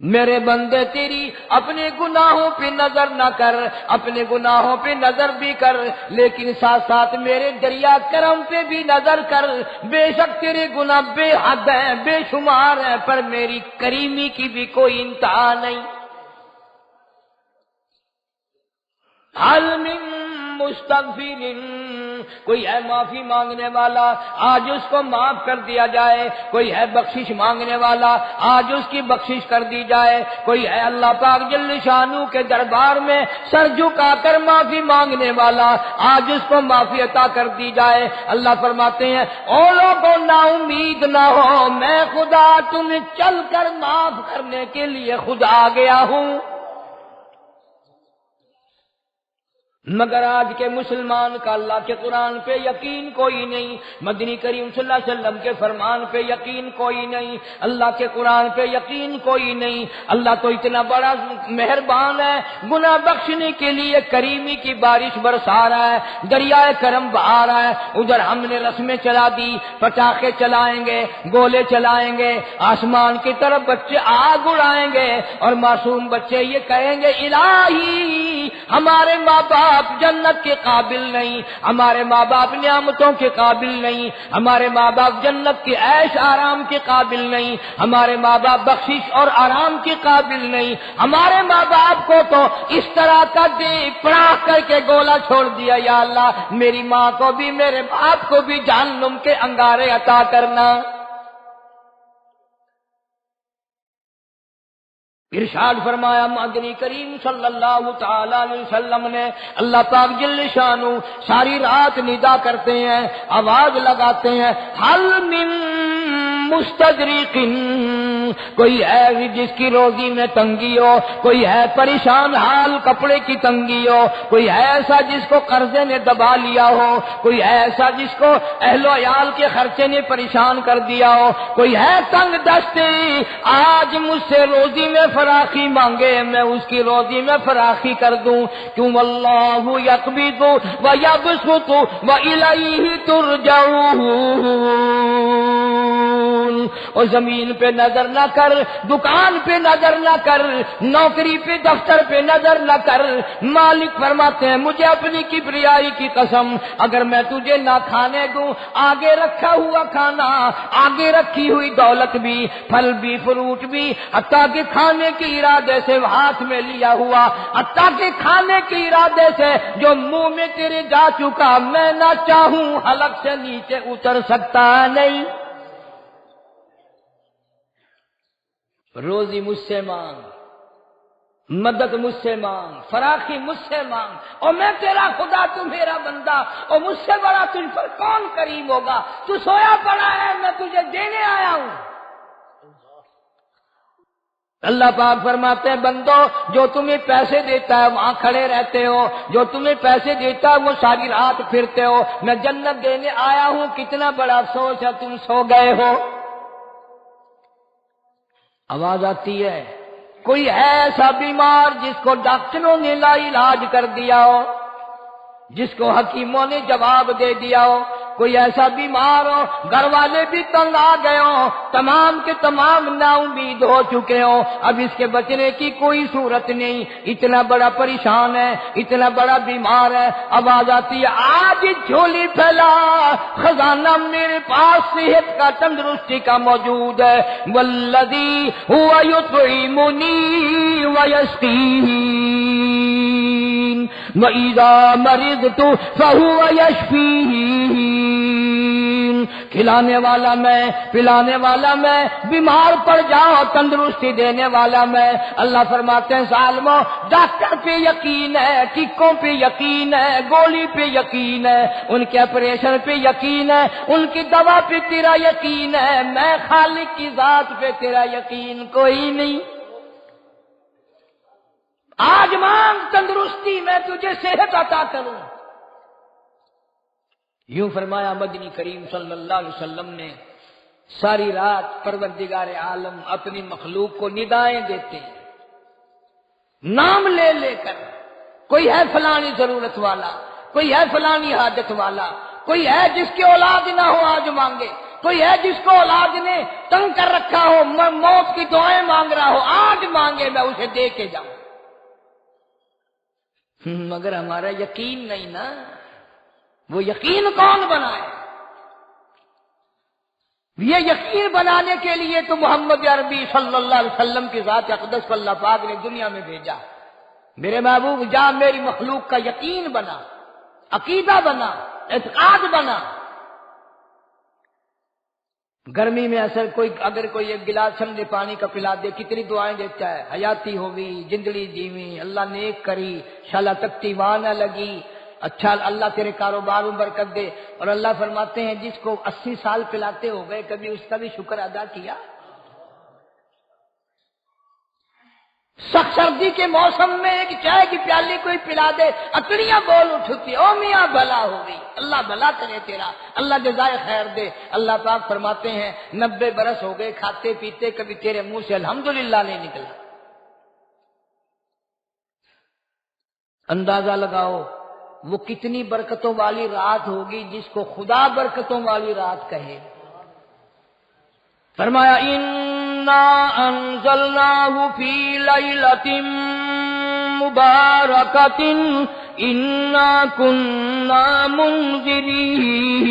میرے بندے تیری اپنے گناہوں پہ نظر نہ کر، اپنے گناہوں پہ نظر بھی کر، لیکن ساتھ ساتھ میرے دریا کرم پہ بھی نظر کر۔ بے شک تیرے گناہ بے حد ہیں، بے شمار ہیں، پر میری کریمی کی بھی کوئی انتہا نہیں۔ حل من مستغفر، کوئی ہے معافی مانگنے والا، آج اس کو معاف کر دیا جائے۔ کوئی ہے بخشش مانگنے والا، آج اس کی بخشش کر دی جائے۔ کوئی ہے اللہ پاک جل شانو کے دربار میں سر جھکا کر معافی مانگنے والا، آج اس کو معافی عطا کر دی جائے۔ اللہ فرماتے ہیں او لوگوں نا امید نہ ہو، میں خدا تمہیں چل کر معاف کرنے کے لیے خود آ گیا ہوں۔ مگر آج کے مسلمان کا اللہ کے قرآن پہ یقین کوئی نہیں، مدنی کریم صلی اللہ علیہ وسلم کے فرمان پہ یقین کوئی نہیں، اللہ کے قرآن پہ یقین کوئی نہیں۔ اللہ تو اتنا بڑا مہربان ہے، گناہ بخشنے کے لیے کریمی کی بارش برسا رہا ہے، دریائے کرم بہا رہا ہے۔ ادھر ہم نے رسمیں چلا دی، پٹاخے چلائیں گے، گولے چلائیں گے، آسمان کی طرف بچے آگ اڑائیں گے، اور معصوم بچے یہ کہیں گے الہی ہمارے ماں باپ جنت کے قابل نہیں، ہمارے ماں باپ نعمتوں کے قابل نہیں، ہمارے ماں باپ جنت کے عیش آرام کے قابل نہیں، ہمارے ماں باپ بخشش اور آرام کے قابل نہیں، ہمارے ماں باپ کو تو اس طرح کا دے پڑاخ کر کے گولا چھوڑ دیا۔ یا اللہ میری ماں کو بھی میرے باپ کو بھی جہنم کے انگارے عطا کرنا۔ ارشاد فرمایا مدنی کریم صلی اللہ تعالی علیہ وسلم نے، اللہ پاک جل شانو ساری رات ندا کرتے ہیں، آواز لگاتے ہیں حل من مستدرق، کوئی ہے جس کی روزی میں تنگی ہو، کوئی ہے پریشان حال کپڑے کی تنگی ہو، کوئی ہے ایسا جس کو قرضے نے دبا لیا ہو، کوئی ہے ایسا جس کو اہل و عیال کے خرچے نے پریشان کر دیا ہو، کوئی ہے تنگ دستی آج مجھ سے روزی میں فراخی مانگے، میں اس کی روزی میں فراخی کر دوں۔ کیوں اللہ یقبض ویبسط والیہ ترجعون، اور زمین پہ نظر نہ کر، دکان پہ نظر نہ کر، نوکری پہ دفتر پہ نظر نہ کر۔ مالک فرماتے ہیں مجھے اپنی کبریائی کی قسم، اگر میں تجھے نہ کھانے دوں، آگے رکھا ہوا کھانا، آگے رکھی ہوئی دولت بھی، پھل بھی، فروٹ بھی، حتیٰ کہ کھانے کے ارادے سے ہاتھ میں لیا ہوا، حتیٰ کہ کھانے کے ارادے سے جو منہ میں تیرے جا چکا، میں نہ چاہوں حلق سے نیچے اتر سکتا نہیں۔ روزی مجھ سے مانگ، مدد مجھ سے مانگ، فراخی مجھ سے مانگ، اور میں تیرا خدا، تو میرا بندہ، اور مجھ سے بڑا تجھ پر کون کریم ہوگا؟ تو سویا پڑا ہے، میں تجھے دینے آیا ہوں۔ اللہ پاک فرماتے ہیں بندو جو تمہیں پیسے دیتا ہے وہاں کھڑے رہتے ہو، جو تمہیں پیسے دیتا ہے وہ ساری رات پھرتے ہو، میں جنت دینے آیا ہوں، کتنا بڑا افسوس ہے تم سو گئے ہو۔ آواز آتی ہے کوئی ہے ایسا بیمار جس کو ڈاکٹروں نے لا علاج کر دیا ہو، جس کو حکیموں نے جواب دے دیا ہو، کوئی ایسا بیمار ہو، گھر والے بھی تنگ آ گئے ہوں، تمام کے تمام نا امید ہو چکے ہوں، اب اس کے بچنے کی کوئی صورت نہیں، اتنا بڑا پریشان ہے، اتنا بڑا بیمار ہے۔ آواز آتی ہے آج جھولی پھیلا، خزانہ میرے پاس صحت کا، تندرستی کا موجود ہے۔ والذی هو یطعمنی ویسقین وَإِذَا مَرِضْتُ فَهُوَ يَشْفِينِ، کھلانے والا میں، پلانے والا میں، بیمار پڑ جاؤ تندرستی دینے والا میں۔ اللہ فرماتے ہیں ظالموں ڈاکٹر پہ یقین ہے، ٹکوں پہ یقین ہے، گولی پہ یقین ہے، ان کے آپریشن پہ یقین ہے، ان کی دوا پہ تیرا یقین ہے، میں خالق کی ذات پہ تیرا یقین کوئی نہیں۔ آج مانگ تندرستی، میں تجھے صحت عطا کروں۔ یوں فرمایا مدنی کریم صلی اللہ علیہ وسلم نے۔ ساری رات پروردگار عالم اپنی مخلوق کو ندائیں دیتے ہیں، نام لے لے کر، کوئی ہے فلانی ضرورت والا، کوئی ہے فلانی حاجت والا، کوئی ہے جس کی اولاد نہ ہو آج مانگے، کوئی ہے جس کو اولاد نے تنگ کر رکھا ہو، موت کی دعائیں مانگ رہا ہو، آج مانگے میں اسے دے کے جاؤں۔ مگر ہمارا یقین نہیں نا، وہ یقین کون بنائے؟ یہ یقین بنانے کے لیے تو محمد عربی صلی اللہ علیہ وسلم کی ذات اقدس کو اللہ پاک نے دنیا میں بھیجا۔ میرے محبوب جا میری مخلوق کا یقین بنا، عقیدہ بنا، اعتقاد بنا۔ گرمی میں اگر کوئی ایک گلاس ٹھنڈے پانی کا پلا دے، کتنی دعائیں دیتا ہے، حیاتی ہوئی، جندڑی جیویں، اللہ نیک کری، شالا تکتی وہاں نہ لگی، اچھا اللہ تیرے کاروبار میں برکت دے۔ اور اللہ فرماتے ہیں جس کو 80 سال پلاتے ہو گئے، کبھی اس کا بھی شکر ادا کیا؟ سخت سردی کے موسم میں ایک چائے کی پیالی کوئی پلا دے، اکڑیاں بول اٹھتی، او میاں بھلا ہو گئی، اللہ بھلا کرے تیرا، اللہ جزائے خیر دے۔ اللہ پاک فرماتے ہیں 90 برس ہو گئے کھاتے پیتے، کبھی تیرے منہ سے الحمدللہ نہیں نکلا۔ اندازہ لگاؤ وہ کتنی برکتوں والی رات ہوگی جس کو خدا برکتوں والی رات کہے۔ فرمایا انا انزلناہ فی لیلۃ مبارکۃ انا کنا منذرین۔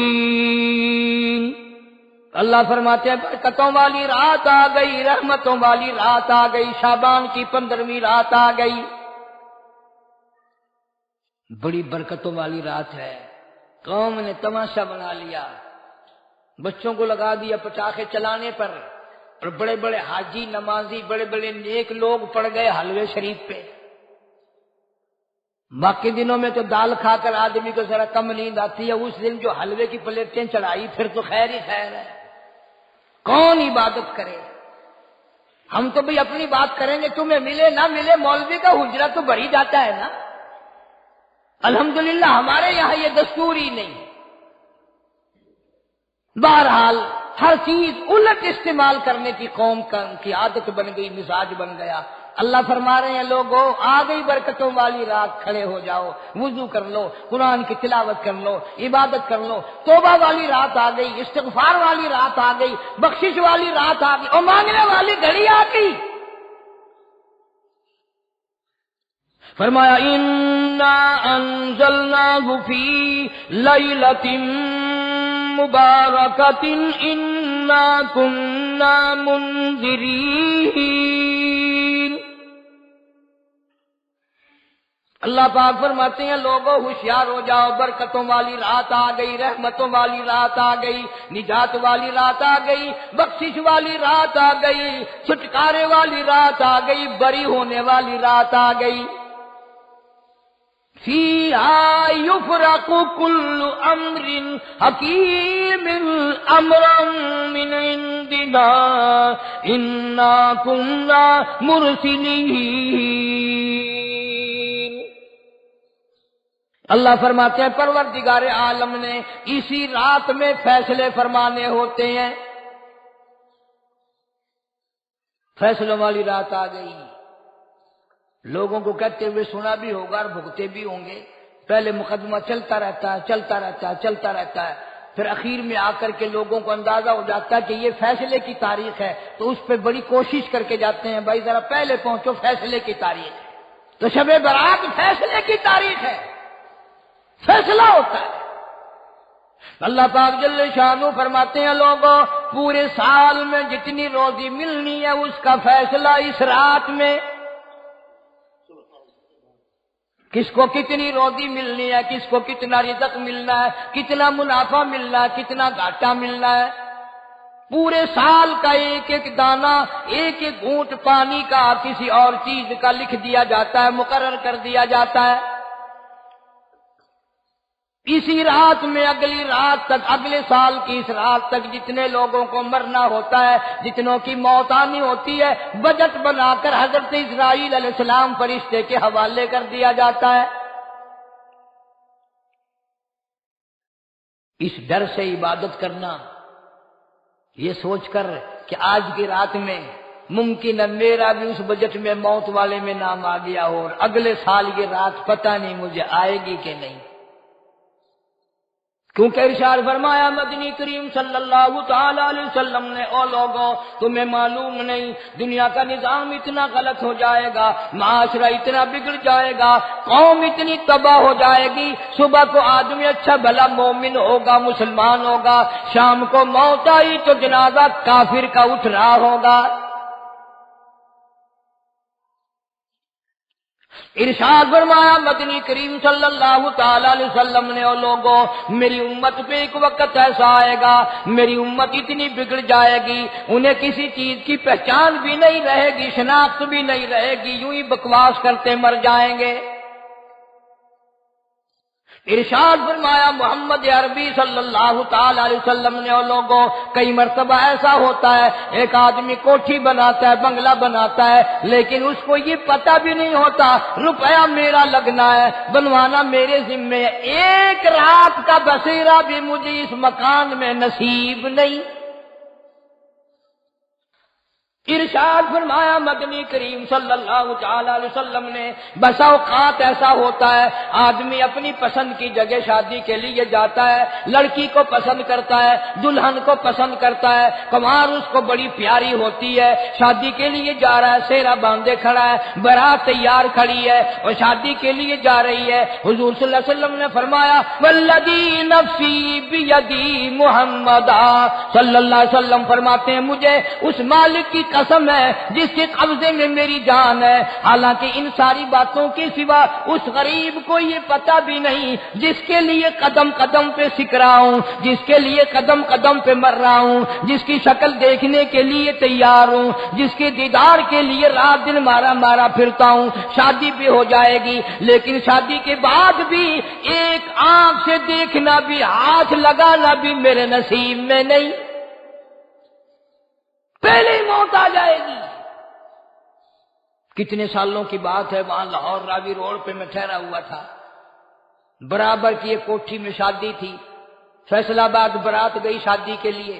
اللہ فرماتے ہیں برکتوں والی رات آ گئی، رحمتوں والی رات آ گئی، شعبان کی 15ویں رات آ گئی، بڑی برکتوں والی رات ہے۔ قوم نے تماشا بنا لیا، بچوں کو لگا دیا پٹاخے چلانے پر، اور بڑے بڑے حاجی نمازی بڑے بڑے نیک لوگ پڑ گئے حلوے شریف پہ۔ باقی دنوں میں تو دال کھا کر آدمی کو ذرا کم نیند آتی ہے، اس دن جو حلوے کی پلیٹیں چڑھائی پھر تو خیر ہی خیر ہے۔ کون عبادت کرے؟ ہم تو بھئی اپنی بات کریں گے، تمہیں ملے نہ ملے، مولوی کا حجرہ تو بھر ہی جاتا ہے نا۔ الحمدللہ ہمارے یہاں یہ دستور ہی نہیں۔ بہرحال ہر چیز الٹ استعمال کرنے کی قوم کی عادت بن گئی، مزاج بن گیا۔ اللہ فرما رہے ہیں لوگوں آ گئی برکتوں والی رات، کھڑے ہو جاؤ، وضو کر لو، قرآن کی تلاوت کر لو، عبادت کر لو، توبہ والی رات آ گئی، استغفار والی رات آ گئی، بخشش والی رات آ گئی، اور مانگنے والی گھڑی آ گئی۔ فرمایا انا انزلناہ فی لیلۃ مبارکۃ انا کنا منذرین۔ اللہ پاک فرماتے ہیں لوگوں ہوشیار ہو جاؤ، برکتوں والی رات آ گئی، رحمتوں والی رات آ گئی، نجات والی رات آ گئی، بخشش والی رات آ گئی، چھٹکارے والی رات آ گئی، بری ہونے والی رات آ گئی۔ فیہا یفرق کل امر حکیم امرا من عندنا انا کنا مرسلین۔ اللہ فرماتے ہیں پروردگار عالم نے اسی رات میں فیصلے فرمانے ہوتے ہیں۔ فیصلوں والی رات آ گئی، لوگوں کو کہتے ہوئے سنا بھی ہوگا اور بھگتے بھی ہوں گے۔ پہلے مقدمہ چلتا رہتا ہے، چلتا رہتا ہے، چلتا رہتا ہے، پھر اخیر میں آ کر کے لوگوں کو اندازہ ہو جاتا ہے کہ یہ فیصلے کی تاریخ ہے، تو اس پہ بڑی کوشش کر کے جاتے ہیں بھائی ذرا پہلے پہنچو، فیصلے کی تاریخ ہے۔ تو شب برات فیصلے کی تاریخ ہے، فیصلہ ہوتا ہے۔ اللہ پاک جل شانہ فرماتے ہیں لوگوں پورے سال میں جتنی روزی ملنی ہے اس کا فیصلہ اس رات میں، کس کو کتنی روزی ملنی ہے، کس کو کتنا رزق ملنا ہے، کتنا منافع ملنا ہے، کتنا گھاٹا ملنا ہے۔ پورے سال کا ایک ایک دانہ، ایک ایک گھونٹ پانی کا، کسی اور چیز کا لکھ دیا جاتا ہے، مقرر کر دیا جاتا ہے۔ اسی رات میں اگلی رات تک، اگلے سال کی اس رات تک جتنے لوگوں کو مرنا ہوتا ہے، جتنوں کی موت آنی ہوتی ہے، بجٹ بنا کر حضرت اسرائیل علیہ السلام فرشتے کے حوالے کر دیا جاتا ہے۔ اس ڈر سے عبادت کرنا، یہ سوچ کر کہ آج کی رات میں ممکن ہے میرا بھی اس بجٹ میں موت والے میں نام آ گیا ہو، اور اگلے سال یہ رات پتہ نہیں مجھے آئے گی کہ نہیں۔ کیونکہ ارشاد فرمایا مدنی کریم صلی اللہ تعالی علیہ وسلم نے، او لوگوں تمہیں معلوم نہیں دنیا کا نظام اتنا غلط ہو جائے گا، معاشرہ اتنا بگڑ جائے گا، قوم اتنی تباہ ہو جائے گی، صبح کو آدمی اچھا بھلا مومن ہوگا، مسلمان ہوگا، شام کو موت آئی تو جنازہ کافر کا اٹھ رہا ہوگا۔ ارشاد فرمایا مدنی کریم صلی اللہ تعالی علیہ وسلم نے، اور لوگوں میری امت پہ ایک وقت ایسا آئے گا، میری امت اتنی بگڑ جائے گی، انہیں کسی چیز کی پہچان بھی نہیں رہے گی، شناخت بھی نہیں رہے گی، یوں ہی بکواس کرتے مر جائیں گے۔ ارشاد فرمایا محمد عربی صلی اللہ تعالی علیہ وسلم نے، اور لوگوں کئی مرتبہ ایسا ہوتا ہے ایک آدمی کوٹھی بناتا ہے، بنگلہ بناتا ہے، لیکن اس کو یہ پتہ بھی نہیں ہوتا روپیہ میرا لگنا ہے، بنوانا میرے ذمے ہے، ایک رات کا بسیرا بھی مجھے اس مکان میں نصیب نہیں۔ ارشاد فرمایا مدنی کریم صلی اللہ تعالی علیہ وسلم نے، بسا اوقات ایسا ہوتا ہے آدمی اپنی پسند کی جگہ شادی کے لیے جاتا ہے، لڑکی کو پسند کرتا ہے، دلہن کو پسند کرتا ہے، کمار اس کو بڑی پیاری ہوتی ہے، شادی کے لیے جا رہا ہے، سہرا باندھے کھڑا ہے، بارات تیار کھڑی ہے اور شادی کے لیے جا رہی ہے۔ حضور صلی اللہ علیہ وسلم نے فرمایا والذی نفسی بیدی، محمد صلی اللہ علیہ وسلم فرماتے ہیں مجھے اس مالک کی قسم ہے جس کے قبضے میں میری جان ہے، حالانکہ ان ساری باتوں کے سوا اس غریب کو یہ پتہ بھی نہیں جس کے لیے قدم قدم پہ سیکھ رہا ہوں، جس کے لیے قدم قدم پہ مر رہا ہوں، جس کی شکل دیکھنے کے لیے تیار ہوں، جس کے دیدار کے لیے رات دن مارا مارا پھرتا ہوں۔ شادی بھی ہو جائے گی لیکن شادی کے بعد بھی ایک آنکھ سے دیکھنا بھی، ہاتھ لگانا بھی میرے نصیب میں نہیں، پہلے ہی موت آ جائے گی۔ کتنے سالوں کی بات ہے، وہاں لاہور راوی روڈ پہ میں ٹھہرا ہوا تھا، برابر کی ایک کوٹھی میں شادی تھی، فیصل آباد برات گئی شادی کے لیے،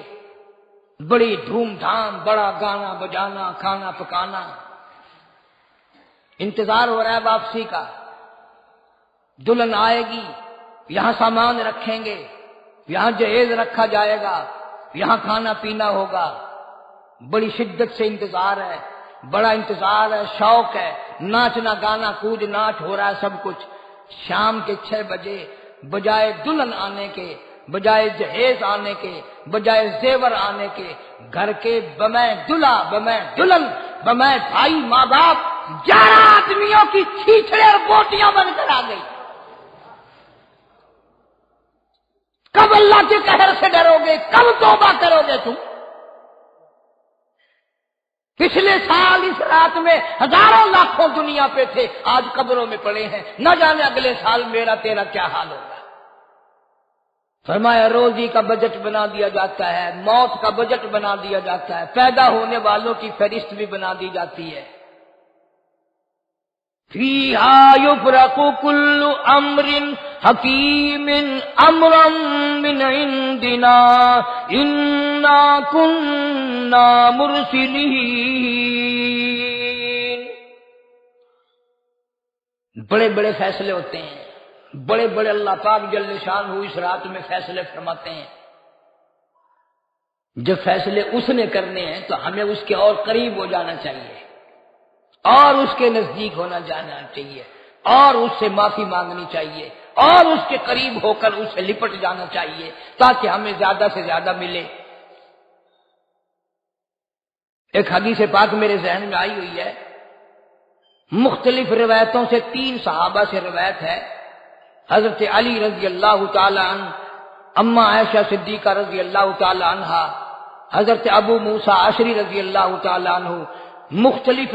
بڑی دھوم دھام، بڑا گانا بجانا، کھانا پکانا، انتظار ہو رہا ہے واپسی کا، دلہن آئے گی، یہاں سامان رکھیں گے، یہاں جہیز رکھا جائے گا، یہاں کھانا پینا ہوگا، بڑی شدت سے انتظار ہے، بڑا انتظار ہے، شوق ہے، ناچنا گانا کود ناچ ہو رہا ہے سب کچھ۔ شام کے 6 بجے بجائے دلہن آنے کے، بجائے جہیز آنے کے، بجائے زیور آنے کے، گھر کے بمیں دلہا بمیں دلہن بمیں بھائی ماں باپ 11 آدمیوں کی چھیچڑے اور بوٹیاں بن کر آ گئی۔ کب اللہ کے قہر سے ڈرو گے، کب توبہ کرو گے تم؟ پچھلے سال اس رات میں ہزاروں لاکھوں دنیا پہ تھے، آج قبروں میں پڑے ہیں، نہ جانے اگلے سال میرا تیرا کیا حال ہوگا۔ فرمایا روزی کا بجٹ بنا دیا جاتا ہے، موت کا بجٹ بنا دیا جاتا ہے، پیدا ہونے والوں کی فہرست بھی بنا دی جاتی ہے۔ فیہا یفرق کل امر حکیم امرا من عندنا انا کننا مرسلین۔ بڑے بڑے فیصلے ہوتے ہیں، بڑے بڑے اللہ پاک جل شانہ اس رات میں فیصلے فرماتے ہیں۔ جب فیصلے اس نے کرنے ہیں تو ہمیں اس کے اور قریب ہو جانا چاہیے، اور اس کے نزدیک ہونا جانا چاہیے، اور اس سے معافی مانگنی چاہیے، اور اس کے قریب ہو کر اس سے لپٹ جانا چاہیے تاکہ ہمیں زیادہ سے زیادہ ملے۔ ایک حدیث پاک میرے ذہن میں آئی ہوئی ہے، مختلف روایتوں سے 3 صحابہ سے روایت ہے، حضرت علی رضی اللہ تعالی عنہ، اما عائشہ صدیقہ رضی اللہ تعالی عنہا، حضرت ابو موسیٰ اشعری رضی اللہ تعالی عنہ، مختلف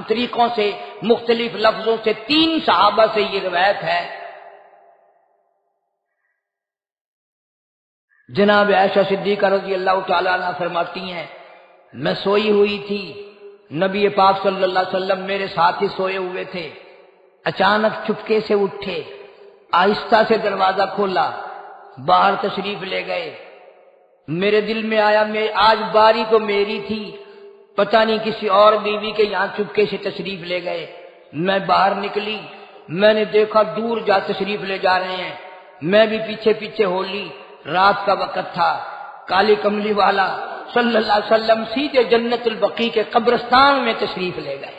طریقوں سے، مختلف لفظوں سے 3 صحابہ سے یہ روایت ہے۔ جناب عائشہ صدیقہ رضی اللہ تعالی عنہ فرماتی ہیں میں سوئی ہوئی تھی، نبی پاک صلی اللہ علیہ وسلم میرے ساتھ ہی سوئے ہوئے تھے، اچانک چپکے سے اٹھے، آہستہ سے دروازہ کھولا، باہر تشریف لے گئے۔ میرے دل میں آیا میں آج باری تو میری تھی، پتہ نہیں کسی اور بیوی کے یہاں چپکے سے تشریف لے گئے۔ میں باہر نکلی، میں نے دیکھا دور جا تشریف لے جا رہے ہیں، میں بھی پیچھے پیچھے ہو لی. رات کا وقت تھا. کالی کملی والا صلی اللہ علیہ وسلم سیدھے جنت البقیع کے قبرستان میں تشریف لے گئے.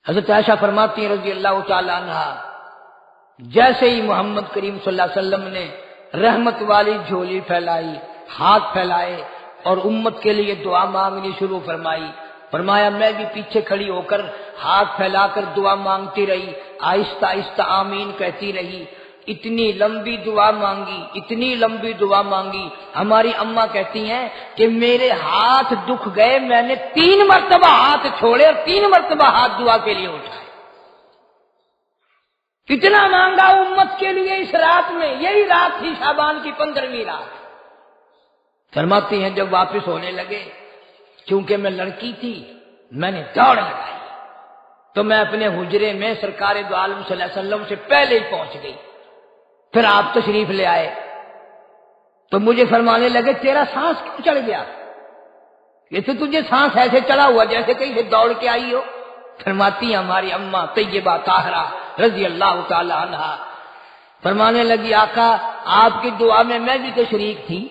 حضرت عائشہ فرماتی ہیں رضی اللہ تعالی عنہا، جیسے ہی محمد کریم صلی اللہ علیہ وسلم نے رحمت والی جھولی پھیلائی، ہاتھ پھیلائے اور امت کے لیے دعا مانگنی شروع فرمائی، فرمایا میں بھی پیچھے کھڑی ہو کر ہاتھ پھیلا کر دعا مانگتی رہی، آہستہ آہستہ آمین کہتی رہی. اتنی لمبی دعا مانگی، اتنی لمبی دعا مانگی. ہماری اماں کہتی ہیں کہ میرے ہاتھ دکھ گئے، میں نے 3 مرتبہ ہاتھ چھوڑے اور 3 مرتبہ ہاتھ دعا کے لیے اٹھائے. کتنا مانگا امت کے لیے اس رات میں. یہی رات تھی شعبان کی 15ویں رات. فرماتی ہیں جب واپس ہونے لگے، چونکہ میں لڑکی تھی، میں نے دوڑ لگائی تو میں اپنے حجرے میں سرکار دو عالم صلی اللہ علیہ وسلم سے پہلے ہی پہنچ گئی. پھر آپ تشریف لے آئے تو مجھے فرمانے لگے تیرا سانس کیوں چڑھ گیا؟ یہ تو تجھے سانس ایسے چڑھا ہوا جیسے کہیں سے دوڑ کے آئی ہو. فرماتی ہیں ہماری اماں طیبہ طاہرہ رضی اللہ تعالی عنہا، فرمانے لگی آقا آپ کی دعا میں بھی تو شریک تھی.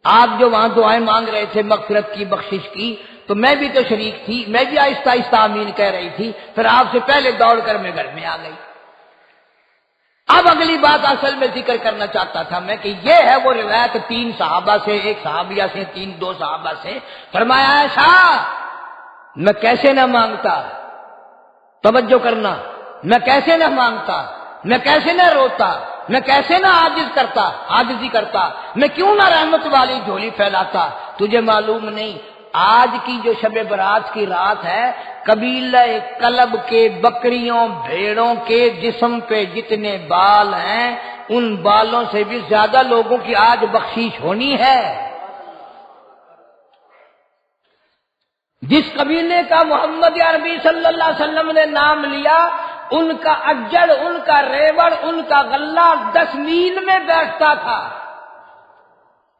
آپ جو وہاں دعائیں مانگ رہے تھے مغفرت کی، بخشش کی، تو میں بھی تو شریک تھی، میں بھی آہستہ آہستہ آمین کہہ رہی تھی. پھر آپ سے پہلے دوڑ کر میں گھر میں آ گئی. اب اگلی بات اصل میں ذکر کرنا چاہتا تھا میں کہ یہ ہے وہ روایت 3 صحابہ سے، 1 صحابیہ سے، 2 صحابہ سے. فرمایا عائشہ میں کیسے نہ مانگتا، توجہ کرنا، میں کیسے نہ مانگتا، میں کیسے نہ روتا، میں کیسے نہ عاجزی کرتا، میں کیوں نہ رحمت والی جھولی پھیلاتا. تجھے معلوم نہیں آج کی جو شب برات کی رات ہے، قبیلہ کلب کے بکریوں بھیڑوں کے جسم پہ جتنے بال ہیں ان بالوں سے بھی زیادہ لوگوں کی آج بخشش ہونی ہے. جس قبیلے کا محمد عربی صلی اللہ علیہ وسلم نے نام لیا، ان کا اجڑ، ان کا ریوڑ، ان کا غلہ 10 میل میں بیٹھتا تھا.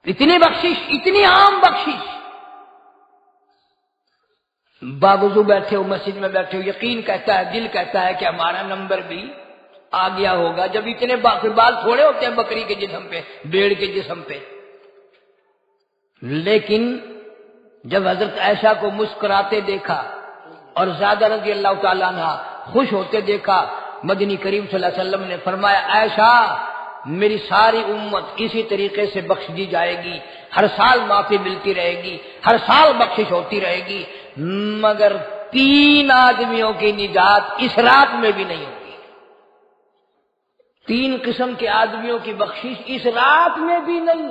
اتنی بخشش، اتنی عام بخشش. باوضو بیٹھے ہو، مسجد میں بیٹھے ہو، یقین کہتا ہے، دل کہتا ہے کہ ہمارا نمبر بھی آ گیا ہوگا. جب اتنے بال تھوڑے ہوتے ہیں بکری کے جسم پہ، بھیڑ کے جسم پہ. لیکن جب حضرت عائشہ کو مسکراتے دیکھا اور زیادہ رضی اللہ تعالیٰ عنہ خوش ہوتے دیکھا، مدنی کریم صلی اللہ علیہ وسلم نے فرمایا عائشہ میری ساری امت اسی طریقے سے بخش دی جائے گی، ہر سال معافی ملتی رہے گی، ہر سال بخشش ہوتی رہے گی، مگر 3 آدمیوں کی نجات اس رات میں بھی نہیں ہوگی. 3 قسم کے آدمیوں کی بخشش اس رات میں بھی نہیں،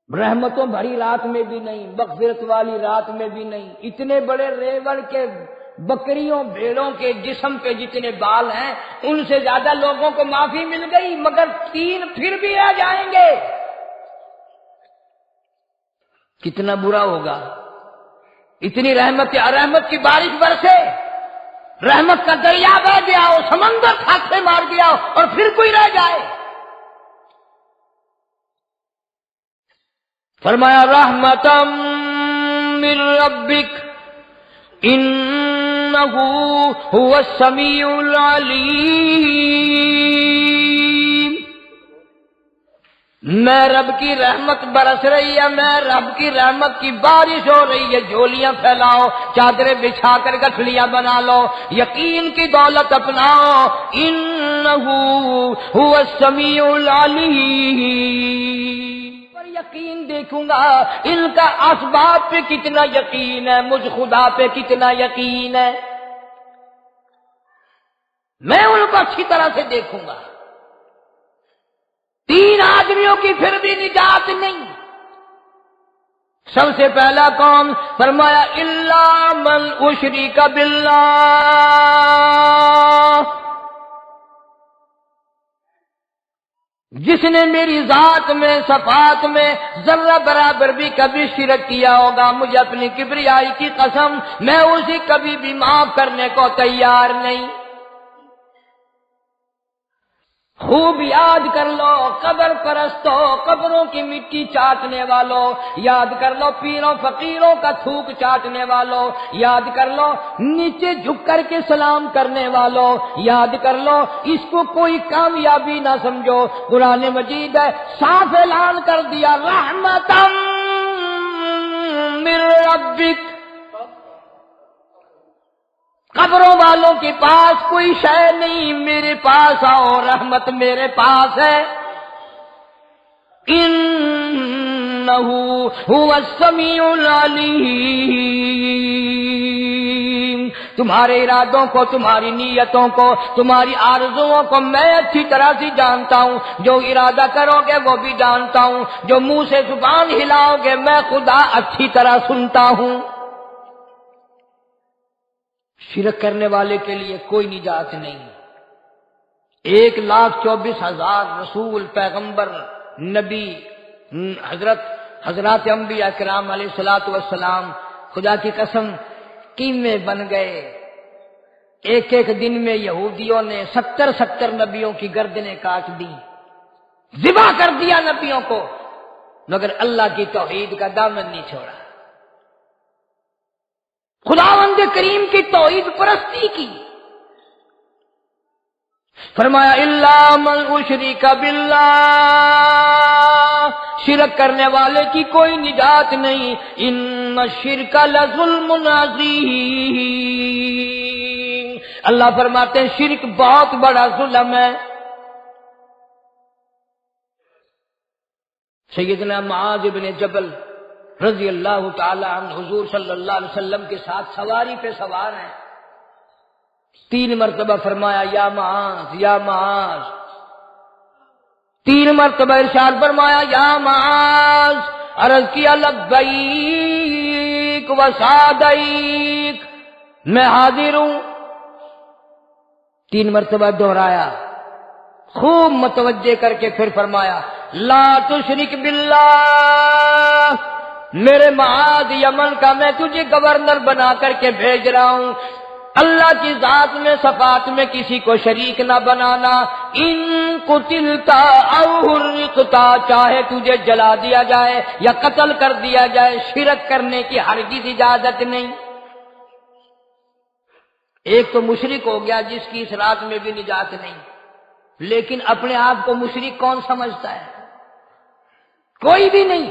رحمتوں بھری رات میں بھی نہیں، مغفرت والی رات میں بھی نہیں. اتنے بڑے ریوڑ کے بکریوں بھیڑوں کے جسم پہ جتنے بال ہیں ان سے زیادہ لوگوں کو معافی مل گئی، مگر 3 پھر بھی رہ جائیں گے. کتنا برا ہوگا. اتنی رحمت کی بارش برسے، رحمت کا دریا بہ گیا ہو، سمندر کھاتے مار گیا ہو اور پھر کوئی رہ جائے. فرمایا رحمتم من ربک انہ هو السمیع العلیم. میں رب کی رحمت برس رہی ہے، میں رب کی رحمت کی بارش ہو رہی ہے. جھولیاں پھیلاؤ، چادریں بچھا کر گٹھلیاں بنا لو، یقین کی دولت اپناؤ. انہ هو السمیع العلیم. یقین دیکھوں گا ان کا اسباب پہ کتنا یقین ہے، مجھ خدا پہ کتنا یقین ہے. میں ان کو اچھی طرح سے دیکھوں گا. 3 آدمیوں کی پھر بھی نجات نہیں. سب سے پہلا کون؟ فرمایا الا من اشرک باللہ، جس نے میری ذات میں، صفات میں ذرہ برابر بھی کبھی شرک کیا ہوگا، مجھے اپنی کبریائی کی قسم میں اسے کبھی بھی معاف کرنے کو تیار نہیں. خوب یاد کر لو قبر پرستو، قبروں کی مٹی چاٹنے والوں، یاد کر لو پیروں فقیروں کا تھوک چاٹنے والوں، یاد کر لو نیچے جھک کر کے سلام کرنے والوں، یاد کر لو اس کو کوئی کامیابی نہ سمجھو۔ قرآن مجید ہے صاف اعلان کر دیا رحمتم من ربک، قبروں والوں کے پاس کوئی شے نہیں، میرے پاس آؤ، رحمت میرے پاس ہے۔ انہ هو السمیع العلیم، تمہارے ارادوں کو، تمہاری نیتوں کو، تمہاری آرزوؤں کو میں اچھی طرح سے جانتا ہوں، جو ارادہ کرو گے وہ بھی جانتا ہوں، جو منہ سے زبان ہلاؤ گے میں خدا اچھی طرح سنتا ہوں۔ شرک کرنے والے کے لیے کوئی نجات نہیں۔ 1,24,000 رسول، پیغمبر، نبی، حضرات انبیاء کرام علیہ الصلوۃ والسلام خدا کی قسم قیمے بن گئے۔ ایک ایک دن میں یہودیوں نے 70 نبیوں کی گردنیں کاٹ دی، ذبح کر دیا نبیوں کو، مگر اللہ کی توحید کا دامن نہیں چھوڑا، خداوند کریم کی توحید پرستی کی۔ فرمایا الا من اشرک باللہ، شرک کرنے والے کی کوئی نجات نہیں، ان الشرک لظلم عظیم، اللہ فرماتے ہیں شرک بہت بڑا ظلم ہے۔ سیدنا معاذ بن جبل رضی اللہ تعالی عنہ حضور صلی اللہ علیہ وسلم کے ساتھ سواری پہ سوار ہیں، 3 مرتبہ فرمایا یا معاذ یا معاذ، 3 مرتبہ ارشاد فرمایا یا معاذ، عرض کیا لبیک و سعدیک، میں حاضر ہوں، 3 مرتبہ دہرایا، خوب متوجہ کر کے پھر فرمایا لا تشرک باللہ، میرے معاذ یمن کا میں تجھے گورنر بنا کر کے بھیج رہا ہوں، اللہ کی ذات میں صفات میں کسی کو شریک نہ بنانا، ان قتلتا او حرقتا، چاہے تجھے جلا دیا جائے یا قتل کر دیا جائے، شرک کرنے کی ہرگز اجازت نہیں۔ ایک تو مشرک ہو گیا جس کی اس رات میں بھی نجات نہیں، لیکن اپنے آپ کو مشرک کون سمجھتا ہے؟ کوئی بھی نہیں۔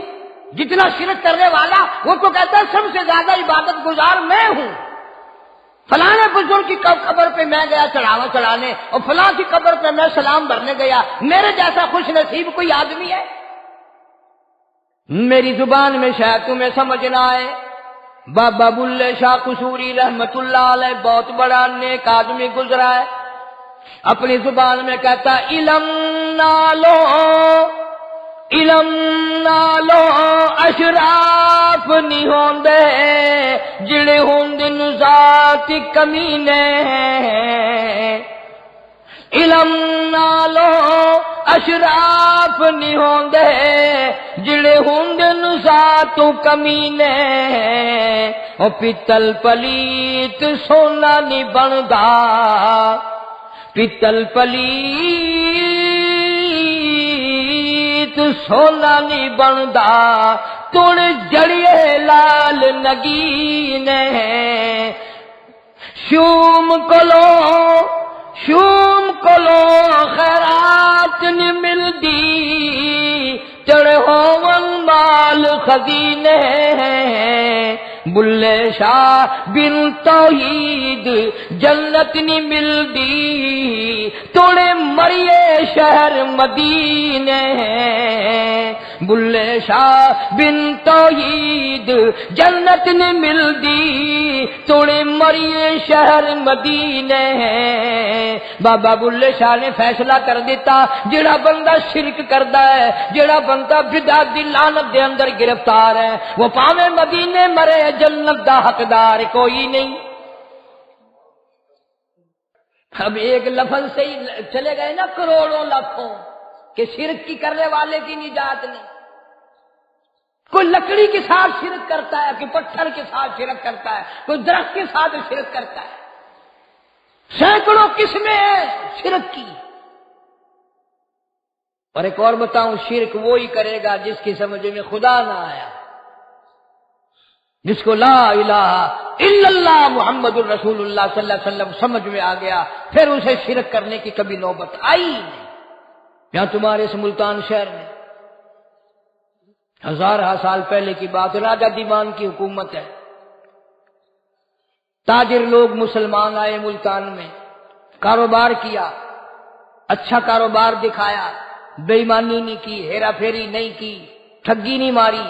جتنا شرک کرنے والا وہ تو کہتا ہے سب سے زیادہ عبادت گزار میں ہوں، فلاں بزرگ کی قبر پہ میں گیا چڑھاوا چڑھانے، اور فلاں کی قبر پہ میں سلام بھرنے گیا، میرے جیسا خوش نصیب کوئی آدمی ہے؟ میری زبان میں شاید تمہیں سمجھ نہ آئے، بابا بلے شاہ قصوری رحمت اللہ علیہ بہت بڑا نیک آدمی گزرا ہے، اپنی زبان میں کہتا علم نالو علم نالو اشراف نہیں ہوندے جڑے ہوندن ذات کمینے، علم نالو اشراف نہیں ہوندے جڑے ہوندن ذات کمینے، او پتل پلیت سونا نہیں بندا، پتل پلیت سونا نہیں بندا، تڑ جڑیے لال نگینے، شوم کولو خیرات نہیں ملدی، چڑ ہون مال خزینے، بلے شاہ بن توحید جنت نہیں ملدی، توڑے مریے شہر مدینے، بلے شاہ بن توحید جنت نہیں ملدی، توڑے مریے شہر مدینے۔ بابا بلے شاہ نے فیصلہ کر دیتا جڑا بندہ شرک کردا ہے، جڑا بندہ بدعت دی لعنت دے اندر گرفتار ہے، وہ پاویں مدینے مرے جنت دا حقدار کوئی نہیں۔ اب ایک لفظ سے ہی چلے گئے نا کروڑوں لاکھوں کہ شرک کی کرنے والے کی نجات نہیں۔ کوئی لکڑی کے ساتھ شرک کرتا ہے، کوئی پتھر کے ساتھ شرک کرتا ہے، کوئی درخت کے ساتھ شرک کرتا ہے، سینکڑوں قسمیں ہیں شرک کی۔ اور ایک اور بتاؤں، شرک وہی کرے گا جس کی سمجھ میں خدا نہ آیا، جس کو لا الہ الا اللہ محمد الرسول اللہ صلی اللہ علیہ وسلم سمجھ میں آ گیا، پھر اسے شرک کرنے کی کبھی نوبت آئی ہی نہیں۔ یہاں تمہارے اس ملتان شہر میں ہزارہ سال پہلے کی بات، راجہ دیوان کی حکومت ہے، تاجر لوگ مسلمان آئے ملتان میں، کاروبار کیا، اچھا کاروبار دکھایا، بے ایمانی نہیں کی، ہیرا پھیری نہیں کی، ٹھگی نہیں ماری۔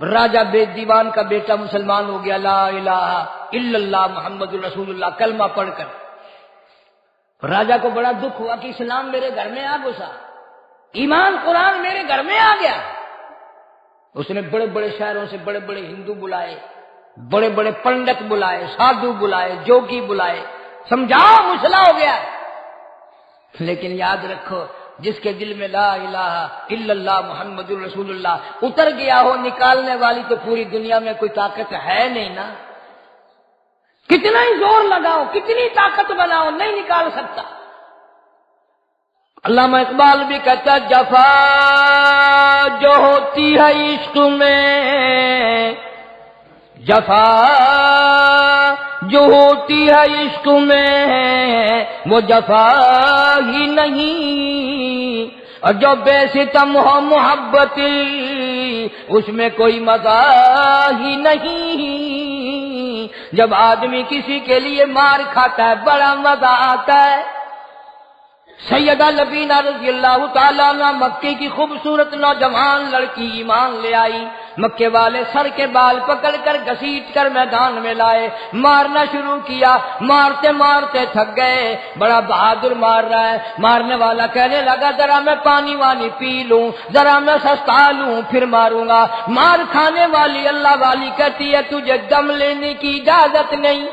راجہ بے دیوان کا بیٹا مسلمان ہو گیا، لا الہ الا اللہ محمد الرسول اللہ کلمہ پڑھ کر۔ راجہ کو بڑا دکھ ہوا کہ اسلام میرے گھر میں آ گھسا، ایمان قرآن میرے گھر میں آ گیا۔ اس نے بڑے بڑے شہروں سے بڑے بڑے ہندو بلائے، بڑے بڑے پنڈت بلائے، سادھو بلائے، جوگی بلائے، سمجھاؤ مسئلہ ہو گیا۔ لیکن یاد رکھو، جس کے دل میں لا الہ الا اللہ محمد الرسول اللہ اتر گیا ہو، نکالنے والی تو پوری دنیا میں کوئی طاقت ہے نہیں نا، کتنا ہی زور لگاؤ، کتنی طاقت بناؤ، نہیں نکال سکتا۔ علامہ اقبال بھی کہتا ہے، جفا جو ہوتی ہے عشق میں، جفا جو ہوتی ہے عشق میں وہ جفا ہی نہیں، اور جو بے ستم ہو محبتی اس میں کوئی مزہ ہی نہیں۔ جب آدمی کسی کے لیے مار کھاتا ہے بڑا مزہ آتا ہے۔ سیدہ لبینہ رضی اللہ تعالیٰ عنہ مکے کی خوبصورت نوجوان لڑکی ایمان لے آئی، مکے والے سر کے بال پکڑ کر گھسیٹ کر میدان میں لائے، مارنا شروع کیا، مارتے مارتے تھک گئے، بڑا بہادر مار رہا ہے۔ مارنے والا کہنے لگا، ذرا میں پانی وانی پی لوں، ذرا میں سستا لوں پھر ماروں گا۔ مار کھانے والی اللہ والی کہتی ہے، تجھے دم لینے کی اجازت نہیں،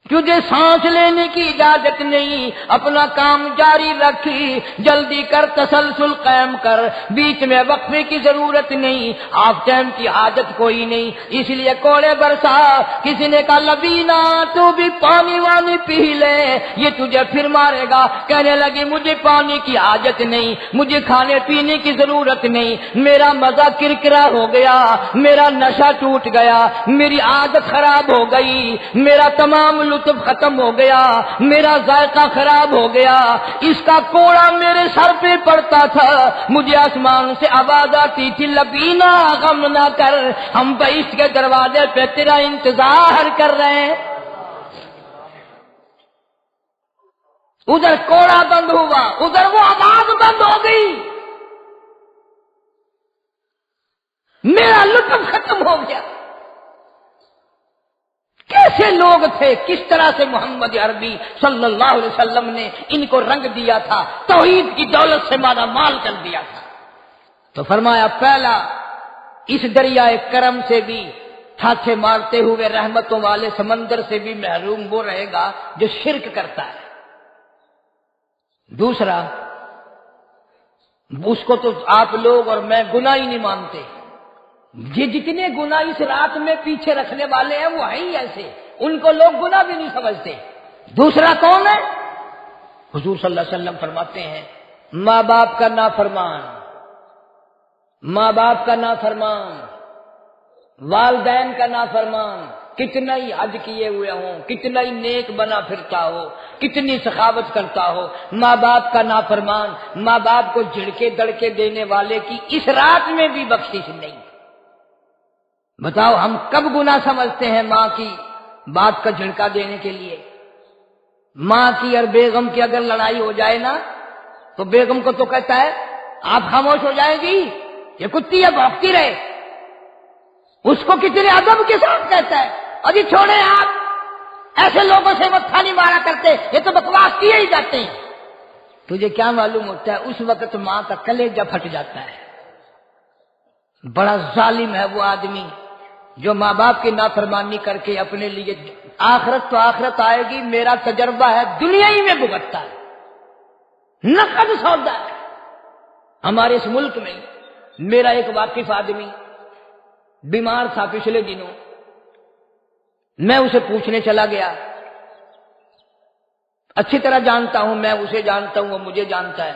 تجھے سانس لینے کی اجازت نہیں، اپنا کام جاری رکھی، جلدی کر، تسلسل قائم کر، بیچ میں وقفے کی ضرورت نہیں، آف ٹائم کی حاجت کوئی نہیں، اس لیے کوڑے برسا۔ کسی نے کہا، لبینہ تو بھی پانی وانی پی لے، یہ تجھے پھر مارے گا۔ کہنے لگی، مجھے پانی کی حاجت نہیں، مجھے کھانے پینے کی ضرورت نہیں، میرا مزہ کرکرا ہو گیا، میرا نشہ ٹوٹ گیا، میری عادت خراب ہو گئی، میرا تمام لطف ختم ہو گیا، میرا ذائقہ خراب ہو گیا، اس کا کوڑا میرے سر پہ پڑتا تھا، مجھے آسمان سے آواز آتی تھی، لبینہ غم نہ کر، ہم بہشت کے دروازے پہ تیرا انتظار کر رہے ہیں۔ ادھر کوڑا بند ہوا، ادھر وہ آواز بند ہو گئی، میرا لطف ختم ہو گیا۔ کیسے لوگ تھے، کس طرح سے محمد عربی صلی اللہ علیہ وسلم نے ان کو رنگ دیا تھا، توحید کی دولت سے مالا مال کر دیا تھا۔ تو فرمایا، پہلا اس دریائے کرم سے بھی ہاتھے مارتے ہوئے رحمتوں والے سمندر سے بھی محروم وہ رہے گا جو شرک کرتا ہے۔ دوسرا، اس کو تو آپ لوگ اور میں گناہ ہی نہیں مانتے، یہ جتنے گناہ اس رات میں پیچھے رکھنے والے ہیں وہ ہیں ہی ایسے، ان کو لوگ گناہ بھی نہیں سمجھتے۔ دوسرا کون ہے؟ حضور صلی اللہ علیہ وسلم فرماتے ہیں، ماں باپ کا نافرمان، ماں باپ کا نافرمان، والدین کا نافرمان، کتنا ہی حج کیے ہوئے ہوں، کتنا ہی نیک بنا پھرتا ہو، کتنی سخاوت کرتا ہو، ماں باپ کا نافرمان، ماں باپ کو جھڑکے دڑکے دینے والے کی اس رات میں بھی بخشش نہیں۔ بتاؤ ہم کب گناہ سمجھتے ہیں ماں کی باپ کا جھڑکا دینے کے لیے؟ ماں کی اور بیگم کی اگر لڑائی ہو جائے نا تو بیگم کو تو کہتا ہے، آپ خاموش ہو جائے گی، یہ کتی ہے بھونکتی رہے، اس کو کتنے ادب کے ساتھ کہتا ہے، ابھی چھوڑے آپ، ایسے لوگوں سے متھا نہیں مارا کرتے، یہ تو بکواس کیے ہی جاتے ہیں۔ تجھے کیا معلوم ہوتا ہے اس وقت ماں کا کلیجہ پھٹ جاتا ہے۔ بڑا ظالم ہے وہ آدمی جو ماں باپ کی نافرمانی کر کے اپنے لیے، آخرت تو آخرت آئے گی، میرا تجربہ ہے، دنیا ہی میں بھگتتا ہے، نقد سودا ہے۔ ہمارے اس ملک میں میرا ایک واقف آدمی بیمار تھا پچھلے دنوں، میں اسے پوچھنے چلا گیا، اچھی طرح جانتا ہوں، میں اسے جانتا ہوں، وہ مجھے جانتا ہے۔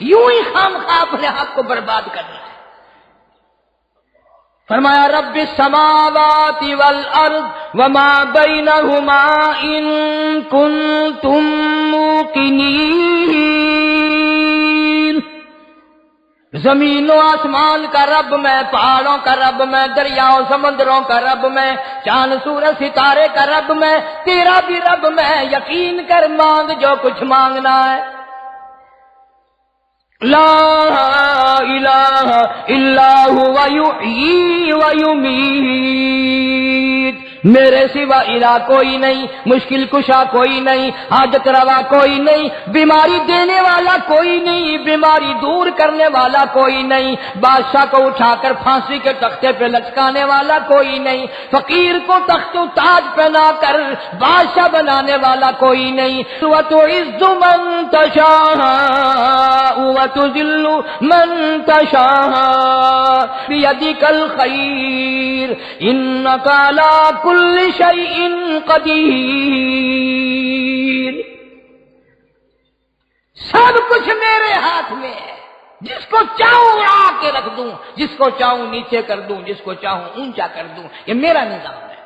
یوں ہی خامخواہ اپنے آپ کو برباد کرنا ہے۔ فرمایا رب السماوات والارض وما بینہما ان کنتم موقنین، زمین و آسمان کا رب میں، پہاڑوں کا رب میں، دریاؤں سمندروں کا رب میں، چاند سورج ستارے کا رب میں، تیرا بھی رب میں، یقین کر مانگ جو کچھ مانگنا ہے۔ لا الہ الا هو یحیی و یمیت، میرے سوا الہ کوئی نہیں، مشکل کشا کوئی نہیں، حاجت روا کوئی نہیں، بیماری دینے والا کوئی نہیں، بیماری دور کرنے والا کوئی نہیں، بادشاہ کو اٹھا کر پھانسی کے تختے پہ لٹکانے والا کوئی نہیں، فقیر کو تخت و تاج پہنا کر بادشاہ بنانے والا کوئی نہیں۔ وَتُعِزُّ مَن تَشَاءُ وَتُذِلُّ مَن تَشَاءُ بِيَدِكَ الْخَيْرُ إِنَّكَ عَلَىٰ كُلِّ شَيْءٍ قَدِيرٌ۔ سب کچھ میرے ہاتھ میں ہے، جس کو چاہوں اڑا کے رکھ دوں، جس کو چاہوں نیچے کر دوں، جس کو چاہوں اونچا کر دوں، یہ میرا نظام ہے۔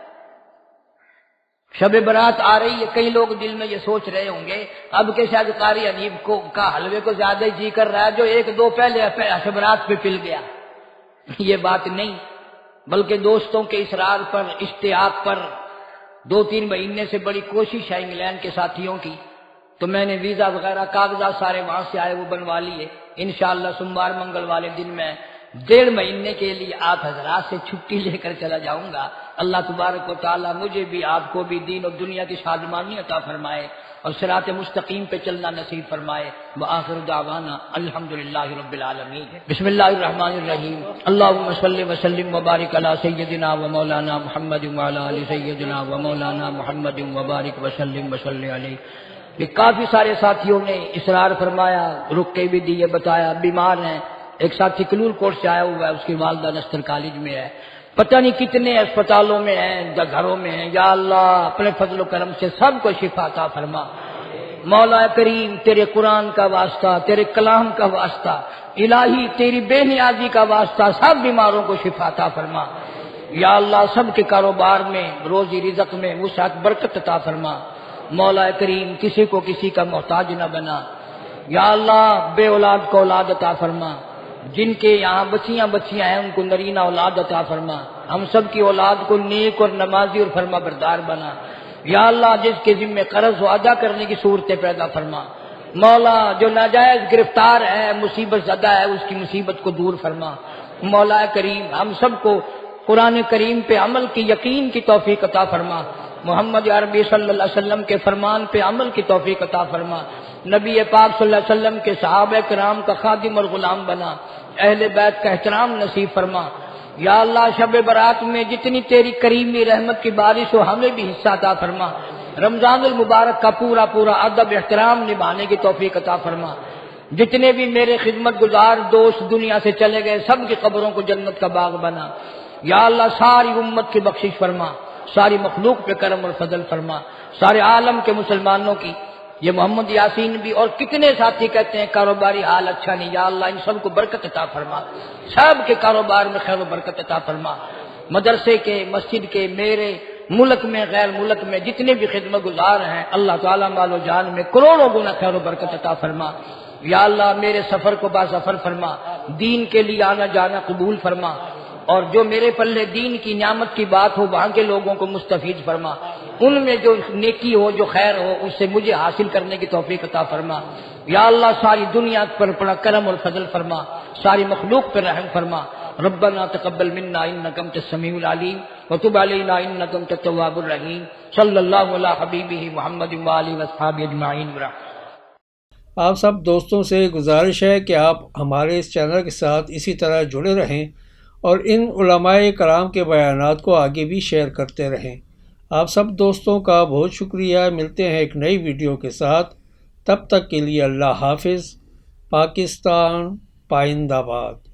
شب برات آ رہی ہے، کئی لوگ دل میں یہ سوچ رہے ہوں گے اب کہ شاید قاری حنیف کا حلوے کو زیادہ جی کر رہا ہے جو ایک دو پہلے شب برات پہ پل گیا۔ یہ بات نہیں، بلکہ دوستوں کے اصرار پر، اشتیاق پر 2-3 مہینے سے بڑی کوشش ہے انگلینڈ کے ساتھیوں کی، تو میں نے ویزا وغیرہ کاغذات سارے وہاں سے آئے وہ بنوا لیے۔ انشاءاللہ سوموار منگل والے دن میں 1.5 مہینے کے لیے آپ حضرات سے چھٹی لے کر چلا جاؤں گا۔ اللہ تبارک و تعالیٰ مجھے بھی آپ کو بھی دین اور دنیا کی شادمانی عطا فرمائے اور صراط مستقیم پہ چلنا نصیب فرمائے۔ وآخر دعوانا الحمدللہ رب العالمین۔ بسم اللہ الرحمن الرحیم۔ اللہم صلی وسلم وبارک علی سیدنا و مولانا محمد وعلی آل سیدنا و مولانا محمد وبارک وسلم وصلی علیہ۔ کہ کافی سارے ساتھیوں نے اصرار فرمایا، رکے بھی دیے، بتایا بیمار ہیں۔ ایک ساتھی کلول کوٹ سے آیا ہوا ہے، اس کی والدہ نستر کالج میں ہے، پتہ نہیں کتنے اسپتالوں میں ہیں، گھروں میں ہیں۔ یا اللہ اپنے فضل و کرم سے سب کو شفا عطا فرما۔ مولا کریم تیرے قرآن کا واسطہ، تیرے کلام کا واسطہ، الہی تیری بے نیازی کا واسطہ سب بیماروں کو شفا عطا فرما۔ یا اللہ سب کے کاروبار میں، روزی رزق میں وسعت برکت عطا فرما۔ مولا کریم کسی کو کسی کا محتاج نہ بنا۔ یا اللہ بے اولاد کو اولاد عطا فرما، جن کے یہاں بچیاں ہیں ان کو نرینہ اولاد عطا فرما، ہم سب کی اولاد کو نیک اور نمازی اور فرما بردار بنا۔ یا اللہ جس کے ذمہ قرض ہو ادا کرنے کی صورتیں پیدا فرما۔ مولا جو ناجائز گرفتار ہے، مصیبت زدہ ہے، اس کی مصیبت کو دور فرما۔ مولا کریم ہم سب کو قرآن کریم پہ عمل کی یقین کی توفیق عطا فرما۔ محمد عربی صلی اللہ علیہ وسلم کے فرمان پہ عمل کی توفیق عطا فرما۔ نبی پاک صلی اللہ علیہ وسلم کے صحابہ کرام کا خادم اور غلام بنا، اہل بیت کا احترام نصیب فرما۔ یا اللہ شب برات میں جتنی تیری کریمی رحمت کی بارش ہو ہمیں بھی حصہ عطا فرما۔ رمضان المبارک کا پورا ادب احترام نبھانے کی توفیق عطا فرما۔ جتنے بھی میرے خدمت گزار دوست دنیا سے چلے گئے سب کی قبروں کو جنت کا باغ بنا۔ یا اللہ ساری امت کی بخشش فرما، ساری مخلوق پہ کرم اور فضل فرما، سارے عالم کے مسلمانوں کی۔ یہ محمد یاسین بھی اور کتنے ساتھی کہتے ہیں کاروباری حال اچھا نہیں، یا اللہ ان سب کو برکت عطا فرما، سب کے کاروبار میں خیر و برکت عطا فرما۔ مدرسے کے، مسجد کے، میرے ملک میں غیر ملک میں جتنے بھی خدمت گزار ہیں اللہ تعالیٰ مال و جان میں کروڑوں گنا خیر و برکت عطا فرما۔ یا اللہ میرے سفر کو باظفر فرما، دین کے لیے آنا جانا قبول فرما، اور جو میرے پلے دین کی نعمت کی بات ہو وہاں کے لوگوں کو مستفید فرما، ان میں جو نیکی ہو جو خیر ہو اس سے مجھے حاصل کرنے کی توفیق عطا فرما۔ یا اللہ ساری دنیا پر بڑا کرم اور فضل فرما، ساری مخلوق پر رحم فرما۔ ربنا تقبل منا انک انت السمیع العلیم وتب علینا انک انت التواب الرحیم۔ صلی اللہ علی حبیبہ محمد وآلہ وصحبہ اجمعین۔ آپ سب دوستوں سے گزارش ہے کہ آپ ہمارے اس چینل کے ساتھ اسی طرح جڑے رہیں اور ان علماء کرام کے بیانات کو آگے بھی شیئر کرتے رہیں۔ آپ سب دوستوں کا بہت شکریہ۔ ملتے ہیں ایک نئی ویڈیو کے ساتھ، تب تک کے لیے اللہ حافظ۔ پاکستان پائندہ باد۔